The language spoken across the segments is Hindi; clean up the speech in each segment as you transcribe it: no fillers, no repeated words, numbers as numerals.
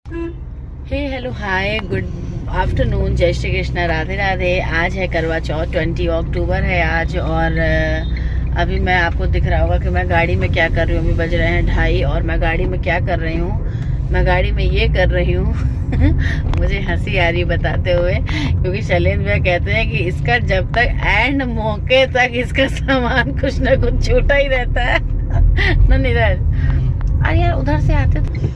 हे हेलो हाय गुड आफ्टरनून, जय श्री कृष्ण, राधे राधे। आज है करवा चौथ, 20 अक्टूबर है आज। और अभी मैं आपको दिख रहा होगा कि मैं गाड़ी में क्या कर रही हूँ। अभी बज रहे हैं 2:30 और मैं गाड़ी में क्या कर रही हूँ। मैं गाड़ी में ये कर रही हूँ मुझे हंसी आ रही बताते हुए, क्योंकि शैलेंद्र भैया कहते हैं कि इसका जब तक एंड मौके तक इसका सामान कुछ ना कुछ छूटा ही रहता है ना नीरज। अरे यार उधर से आते तो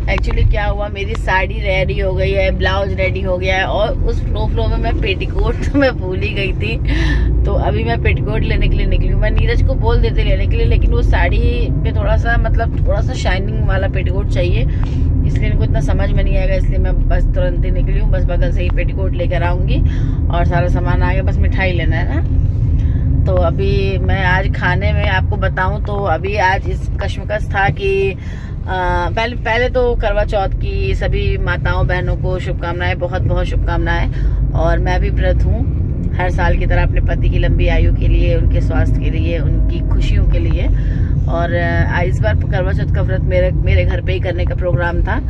एक्चुअली क्या हुआ, मेरी साड़ी रेडी हो गई है, ब्लाउज रेडी हो गया है और उस फ्लो में मैं पेटीकोट तो मैं भूल ही गई थी। तो अभी मैं पेटीकोट लेने के लिए निकली हूँ। मैं नीरज को बोल देते लेने के लिए, लेकिन वो साड़ी पे थोड़ा सा शाइनिंग वाला पेटीकोट चाहिए, इसलिए इनको इतना समझ में नहीं आएगा। इसलिए मैं बस तुरंत ही निकली हूँ, बस बगल से ही पेटीकोट लेकर आऊँगी और सारा सामान आ गया, बस मिठाई लेना है ना। तो अभी मैं आज खाने में आपको बताऊं तो अभी आज इस कश्मकश था कि पहले तो करवा चौथ की सभी माताओं बहनों को शुभकामनाएं, बहुत बहुत शुभकामनाएं। और मैं भी व्रत हूँ हर साल की तरह अपने पति की लंबी आयु के लिए, उनके स्वास्थ्य के लिए, उनकी खुशियों के लिए। और इस बार करवा चौथ का व्रत मेरे घर पे ही करने का प्रोग्राम था,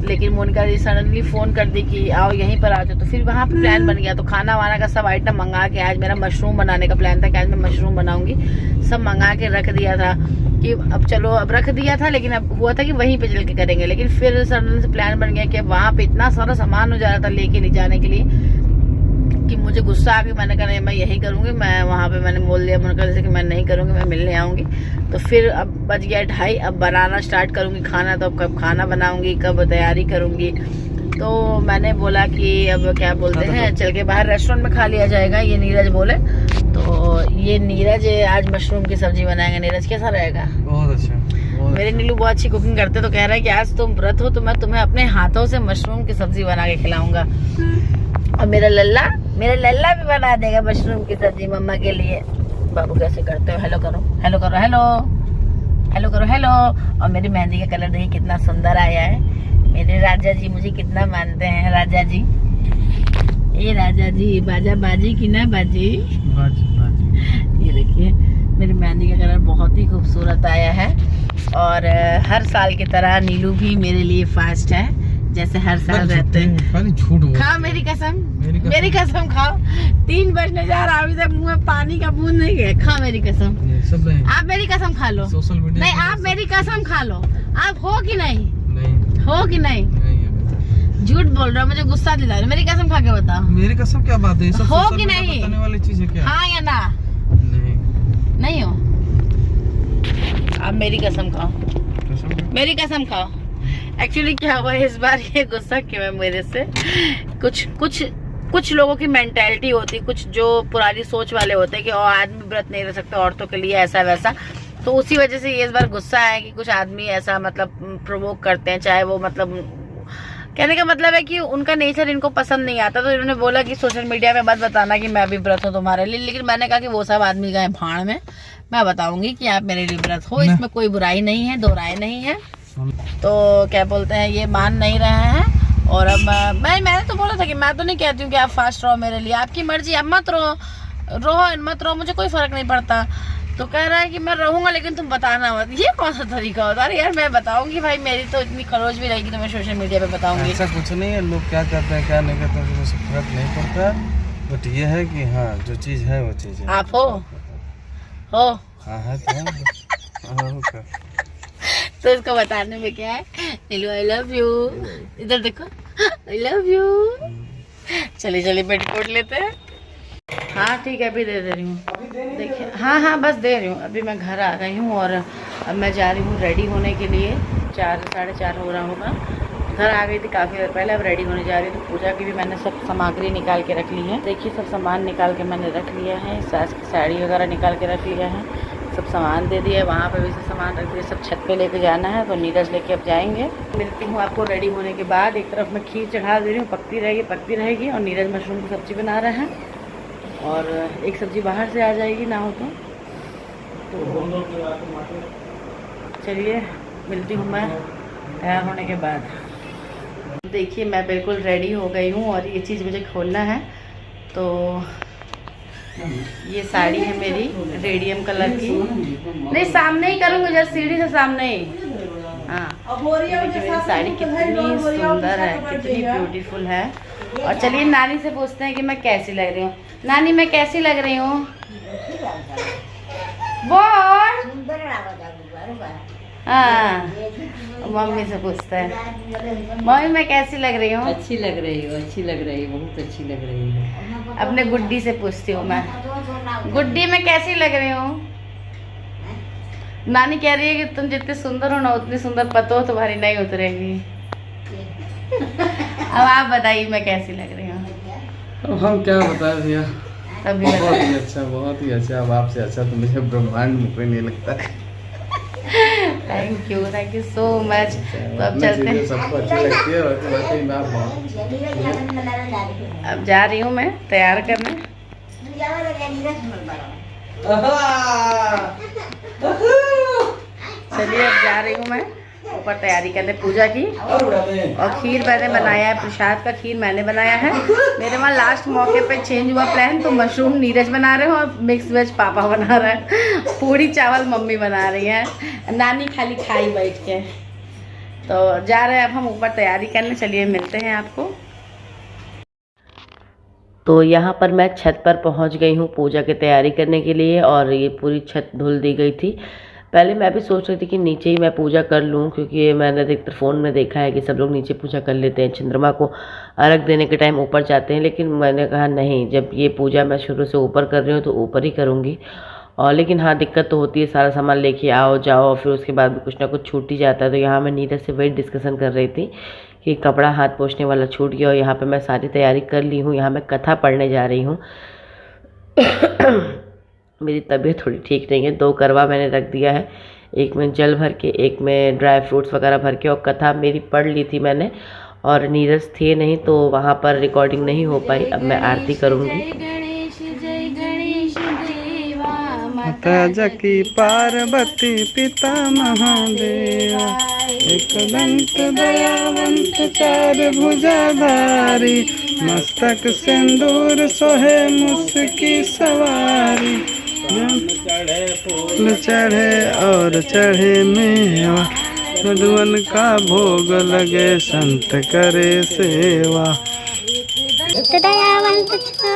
लेकिन मोनिका जी सडनली फोन कर दी कि आओ यहीं पर आ जाओ। तो फिर वहाँ पे प्लान बन गया। तो खाना वाना का सब आइटम मंगा के, आज मेरा मशरूम बनाने का प्लान था कि आज मैं मशरूम बनाऊंगी, सब मंगा के रख दिया था कि अब चलो, अब रख दिया था, लेकिन अब हुआ था कि वहीं पे चल के करेंगे। लेकिन फिर सडन से प्लान बन गया कि वहाँ पे इतना सारा सामान हो जा रहा था लेके ले जाने के लिए कि मुझे गुस्सा आ गया। मैंने कहा नहीं मैं यही करूंगी। मैं वहाँ पे मैंने बोल दिया मोनिका जी से कि मैं नहीं करूंगी, मैं मिलने आऊंगी। तो फिर अब बज गया 2:30, अब बनाना स्टार्ट करूंगी खाना। तो अब कब खाना बनाऊंगी, कब तैयारी करूंगी। तो मैंने बोला कि अब क्या बोलते हैं, चल के बाहर रेस्टोरेंट में खा लिया जाएगा, ये नीरज बोले। तो ये नीरज आज मशरूम की सब्जी बनाएंगे। नीरज कैसा रहेगा? बहुत अच्छा। मेरे नीलू बहुत अच्छी कुकिंग करते, तो कह रहा है कि आज तुम व्रत हो तो मैं तुम्हें अपने हाथों से मशरूम की सब्जी बना के खिलाऊंगा। और मेरा लल्ला भी बना देगा मशरूम की सब्जी मम्मा के लिए। बाबू कैसे करते हो? हेलो करो, हेलो करो, हेलो हेलो करो, हेलो। और मेरी मेहंदी का कलर देखिए कितना सुंदर आया है। मेरे राजा जी मुझे कितना मानते हैं, राजा जी। ये राजा जी बाजा बाजी की ना बाजी, ये देखिए मेरी मेहंदी का कलर बहुत ही खूबसूरत आया है। और हर साल की तरह नीलू भी मेरे लिए फास्ट है, जैसे हर साल रहते हैं। खाओ मेरी कसम, मेरी कसम खाओ। 3 बजने जा रहा, अभी तक मुंह में पानी का बूंद नहीं गया। खाओ मेरी कसम, आप मेरी कसम खा लो। नहीं, आप मेरी कसम खा लो। आप हो कि नहीं? हो कि नहीं? झूठ बोल रहा हूँ, मुझे गुस्सा दिला रहे। मेरी कसम खा के बताओ। मेरी कसम क्या बात है? हो कि नहीं? बताने वाली चीज है क्या? हाँ या ना? नहीं हो? आप मेरी कसम खाओ, मेरी कसम खाओ। एक्चुअली क्या हुआ इस बार, ये गुस्सा क्यों है मेरे से? कुछ लोगों की मेंटालिटी होती है, कुछ जो पुरानी सोच वाले होते हैं कि आदमी व्रत नहीं रह सकते, औरतों के लिए ऐसा वैसा। तो उसी वजह से ये इस बार गुस्सा है कि कुछ आदमी ऐसा प्रोवोक करते हैं, चाहे वो कहने का मतलब है कि उनका नेचर इनको पसंद नहीं आता। तो इन्होंने बोला कि सोशल मीडिया में मत बताना कि मैं भी व्रत हूँ तुम्हारे लिए। लेकिन मैंने कहा कि वो सब आदमी गए भाड़ में, मैं बताऊंगी कि आप मेरे लिए व्रत हो, इसमें कोई बुराई नहीं है, दो राय नहीं है। तो क्या बोलते हैं, ये मान नहीं रहे हैं। और अब मैंने तो बोला था कि मैं तो नहीं कहती हूँ कि आप फास्ट रहो, मेरे लिए आपकी मर्जी, आप मत रहो, मुझे कोई फर्क नहीं पड़ता। तो कह रहा है कि मैं रहूंगा लेकिन तुम बताना मत। ये कौन सा तरीका होता है? अरे यार मैं बताऊंगी भाई, मेरी तो इतनी खरोच भी रहेगी तो मैं सोशल मीडिया पे बताऊंगी। ऐसा कुछ नहीं है, लोग क्या करते हैं क्या नहीं करते हैं उससे फर्क नहीं पड़ता। बट ये है कि हाँ जो चीज है वो चीज है। आप हो? हाँ है तो तो इसको बताने में क्या है, नीलू आई लव यू, इधर देखो, आई लव यू। चलिए पेटीकोट लेते हैं। हाँ ठीक है, अभी दे रही हूँ, देखिए। हाँ बस दे रही हूँ। अभी मैं घर आ गई हूँ और अब मैं जा रही हूँ रेडी होने के लिए। 4 साढ़े 4 हो रहा होगा। घर आ गई थी काफ़ी देर पहले, अब रेडी होने जा रही हूँ। तो पूजा की भी मैंने सब सामग्री निकाल के रख ली है। देखिए सब सामान निकाल के मैंने रख लिया है। सास की साड़ी वगैरह निकाल के रख लिया है, सब सामान दे दिया। वहाँ पे भी सब सामान रख दिया, सब छत पे लेके जाना है। तो नीरज लेके अब जाएंगे। मिलती हूँ आपको रेडी होने के बाद। एक तरफ मैं खीर चढ़ा दे रही हूँ, पकती रहेगी। और नीरज मशरूम की सब्जी बना रहे हैं और एक सब्जी बाहर से आ जाएगी ना हो तो चलिए मिलती हूँ मैं तैयार होने के बाद। देखिए मैं बिल्कुल रेडी हो गई हूँ और ये चीज़ मुझे खोलना है। तो ये साड़ी है मेरी रेडियम कलर की। नहीं सामने ही करूँगी, जस्ट सीढ़ी से सामने ही। हाँ, ये देखिए मेरी साड़ी कितनी सुंदर है, कितनी ब्यूटीफुल है। और चलिए नानी से पूछते हैं कि मैं कैसी लग रही हूँ। नानी मैं कैसी लग रही हूँ? बोल। हाँ, मम्मी से पूछते हैं, मम्मी मैं कैसी लग रही हूँ? अच्छी लग रही हो, अच्छी लग रही हो, बहुत अच्छी लग रही हो। अपने गुड्डी से पूछती हूँ मैं, गुड्डी मैं कैसी लग रही हूँ? नानी कह रही है कि तुम जितनी सुंदर हो ना उतनी सुंदर पतो तुम्हारी नहीं उतरेगी। अब आप बताइए मैं कैसी लग रही हूँ? अब हम क्या बताएं भैया, तभी बहुत ही अच्छा, बहुत ही अच्छा। अब आपसे अच्छा तो मुझे ब्रह्मांड में कोई नहीं लगता। Thank you so much. तो अब अपनी चलते चीजें हैं, सबको अच्छी लगती है, वैसे मैं अब जा रही हूँ मैं तैयार करने। चलिए अब जा रही हूँ मैं ऊपर तैयारी करने पूजा की। और खीर मैंने बनाया है, प्रसाद का खीर मैंने बनाया है। मेरे वहाँ लास्ट मौके पे चेंज हुआ प्लान, तो मशरूम नीरज बना रहे हो और मिक्स वेज पापा बना रहे हैं, पूड़ी चावल मम्मी बना रही है, नानी खाली खाई बैठ के। तो जा रहे हैं अब हम ऊपर तैयारी करने, चलिए मिलते हैं आपको। तो यहाँ पर मैं छत पर पहुँच गई हूँ पूजा की तैयारी करने के लिए, और ये पूरी छत धुल दी गई थी। पहले मैं भी सोच रही थी कि नीचे ही मैं पूजा कर लूँ, क्योंकि मैंने अधिकतर फ़ोन में देखा है कि सब लोग नीचे पूजा कर लेते हैं, चंद्रमा को अर्घ देने के टाइम ऊपर जाते हैं। लेकिन मैंने कहा नहीं, जब ये पूजा मैं शुरू से ऊपर कर रही हूँ तो ऊपर ही करूँगी। और लेकिन हाँ, दिक्कत तो होती है, सारा सामान लेके आओ जाओ, फिर उसके बाद भी कुछ ना कुछ छूट ही जाता है। तो यहाँ मैं नीरज से वही डिस्कशन कर रही थी कि कपड़ा हाथ पोंछने वाला छूट गया, और यहाँ पे मैं सारी तैयारी कर ली हूँ। यहाँ मैं कथा पढ़ने जा रही हूँ। मेरी तबीयत थोड़ी ठीक नहीं है, 2 करवा मैंने रख दिया है, एक में जल भर के, एक में ड्राई फ्रूट्स वगैरह भर के। और कथा मेरी पढ़ ली थी मैंने, और नीरज थे नहीं तो वहाँ पर रिकॉर्डिंग नहीं हो पाई। अब मैं आरती करूँगी। माता जकी पार्वती पिता महादेवा, एक दंत दयावंत चार भुजाधारी, मस्तक सिंदूर सोहे मुस्की सवारी, फूल चढ़े और चढ़े मेवा, मधुवन का भोग लगे संत करे सेवा। दयावंत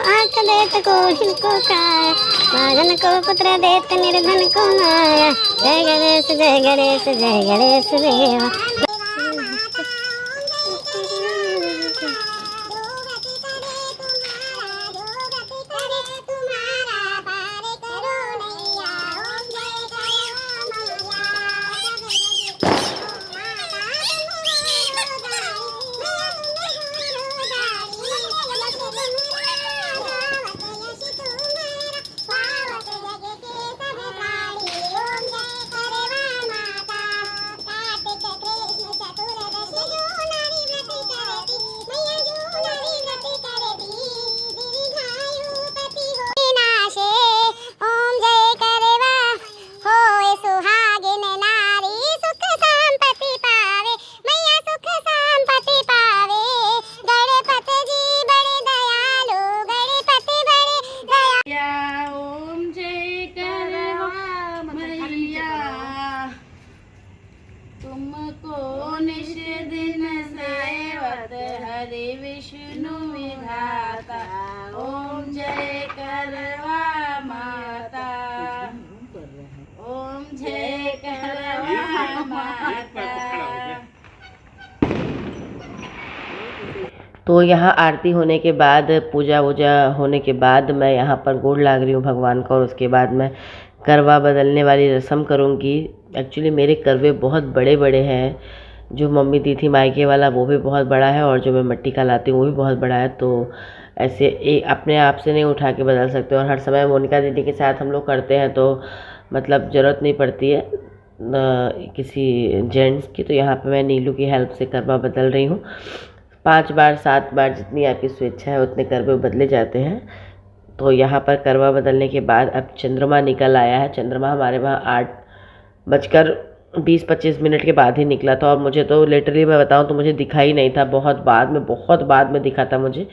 आंख देत को हिनको काया, महाजन को पुत्र देत निर्धन को माया, जय गणेश जय गणेश जय गणेश देवा। तुमको निश दिन सेवत हरि विष्णु विधाता, ओम जय करवा माता, ओम जय करवा माता। तो यहाँ आरती होने के बाद, पूजा वूजा होने के बाद मैं यहाँ पर गोड़ लाग रही हूँ भगवान का, और उसके बाद मैं करवा बदलने वाली रस्म करूँगी। एक्चुअली मेरे करवे बहुत बड़े बड़े हैं, जो मम्मी दी थी मायके वाला वो भी बहुत बड़ा है, और जो मैं मिट्टी का लाती हूँ वो भी बहुत बड़ा है। तो ऐसे अपने आप से नहीं उठा के बदल सकते, और हर समय मोनिका दीदी के साथ हम लोग करते हैं, तो मतलब ज़रूरत नहीं पड़ती है किसी जेंट्स की। तो यहाँ पे मैं नीलू की हेल्प से करवा बदल रही हूँ। 5 बार 7 बार जितनी आपकी स्वेच्छा है उतने करवे बदले जाते हैं। तो यहाँ पर करवा बदलने के बाद अब चंद्रमा निकल आया है। चंद्रमा हमारे वहाँ 8:20-25 मिनट के बाद ही निकला था, और मुझे तो लिटरली मैं बताऊँ तो मुझे दिखा ही नहीं था, बहुत बाद में दिखा था मुझे।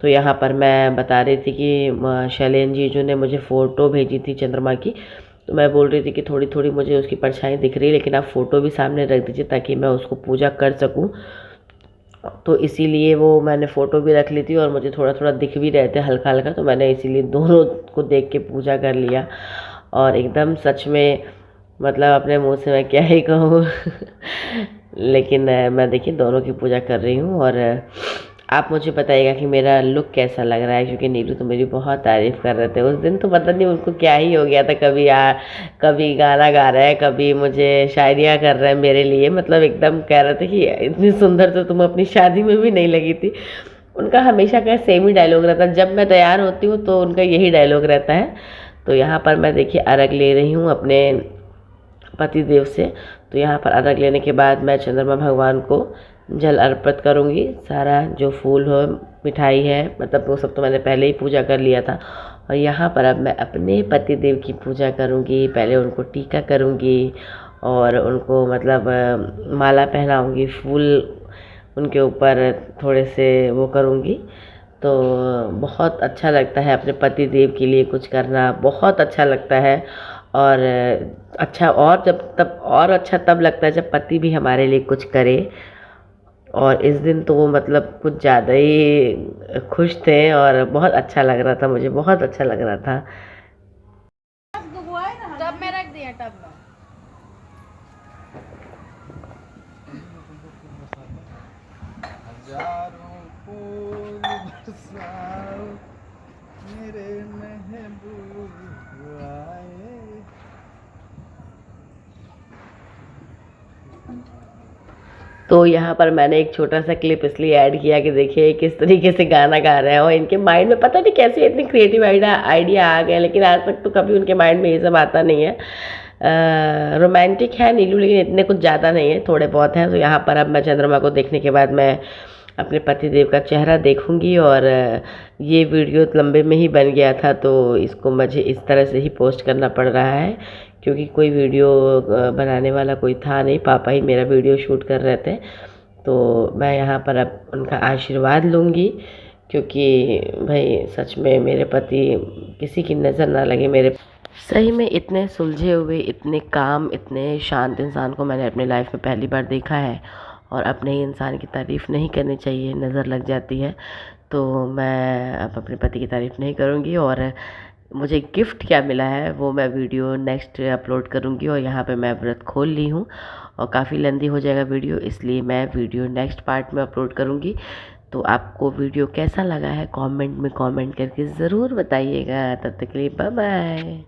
तो यहाँ पर मैं बता रही थी कि शैलेन जी जो ने मुझे फ़ोटो भेजी थी चंद्रमा की, तो मैं बोल रही थी कि थोड़ी थोड़ी मुझे उसकी परछाई दिख रही है, लेकिन आप फ़ोटो भी सामने रख दीजिए ताकि मैं उसको पूजा कर सकूं। तो इसीलिए वो मैंने फ़ोटो भी रख ली थी और मुझे थोड़ा थोड़ा दिख भी रहे थे हल्का हल्का, तो मैंने इसीलिए दोनों को देख के पूजा कर लिया। और एकदम सच में मतलब अपने मुंह से मैं क्या ही कहूँ लेकिन मैं देखिए दोनों की पूजा कर रही हूँ। और आप मुझे बताइएगा कि मेरा लुक कैसा लग रहा है, क्योंकि नीलू तो मेरी बहुत तारीफ़ कर रहे थे उस दिन। तो पता नहीं उनको क्या ही हो गया था, कभी गाना गा रहे हैं, कभी मुझे शायरियाँ कर रहे हैं मेरे लिए। मतलब एकदम कह रहे थे कि इतनी सुंदर तो तुम अपनी शादी में भी नहीं लगी थी। उनका हमेशा का सेम ही डायलॉग रहता है, जब मैं तैयार होती हूँ तो उनका यही डायलॉग रहता है। तो यहाँ पर मैं देखिए अर्घ ले रही हूँ अपने पति देव से। तो यहाँ पर अर्घ लेने के बाद मैं चंद्रमा भगवान को जल अर्पित करूँगी। सारा जो फूल हो, मिठाई है, मतलब वो सब तो मैंने पहले ही पूजा कर लिया था। और यहाँ पर अब मैं अपने पति देव की पूजा करूँगी। पहले उनको टीका करूँगी और उनको मतलब माला पहनाऊँगी, फूल उनके ऊपर थोड़े से वो करूँगी। तो बहुत अच्छा लगता है अपने पति देव के लिए कुछ करना, बहुत अच्छा लगता है। और अच्छा और जब तब और अच्छा तब लगता है जब पति भी हमारे लिए कुछ करे। और इस दिन तो वो मतलब कुछ ज़्यादा ही खुश थे और बहुत अच्छा लग रहा था, मुझे बहुत अच्छा लग रहा था। टब में रख दिया, टब में। हजारों फूल बरसाओ मेरे महबूब आए। तो यहाँ पर मैंने एक छोटा सा क्लिप इसलिए ऐड किया कि देखिए किस तरीके से गाना गा रहे हैं। और इनके माइंड में पता नहीं कैसे इतनी क्रिएटिव आइडिया आ गए, लेकिन आज तक तो कभी उनके माइंड में ये सब आता नहीं है। रोमांटिक है नीलू, लेकिन इतने कुछ ज़्यादा नहीं है, थोड़े बहुत हैं। तो यहाँ पर अब मैं चंद्रमा को देखने के बाद मैं अपने पति देव का चेहरा देखूंगी। और ये वीडियो लंबे में ही बन गया था, तो इसको मुझे इस तरह से ही पोस्ट करना पड़ रहा है, क्योंकि कोई वीडियो बनाने वाला कोई था नहीं, पापा ही मेरा वीडियो शूट कर रहे थे। तो मैं यहाँ पर अब उनका आशीर्वाद लूँगी, क्योंकि भाई सच में मेरे पति किसी की नज़र ना लगे मेरे। सही में इतने सुलझे हुए, इतने काम, इतने शांत इंसान को मैंने अपने लाइफ में पहली बार देखा है। और अपने ही इंसान की तारीफ़ नहीं करनी चाहिए, नज़र लग जाती है। तो मैं अब अपने पति की तारीफ़ नहीं करूँगी। और मुझे गिफ्ट क्या मिला है वो मैं वीडियो नेक्स्ट अपलोड करूँगी। और यहाँ पे मैं व्रत खोल ली हूँ और काफ़ी लंबी हो जाएगा वीडियो, इसलिए मैं वीडियो नेक्स्ट पार्ट में अपलोड करूँगी। तो आपको वीडियो कैसा लगा है कमेंट में कमेंट करके ज़रूर बताइएगा। तब तक के लिए बाय बाय।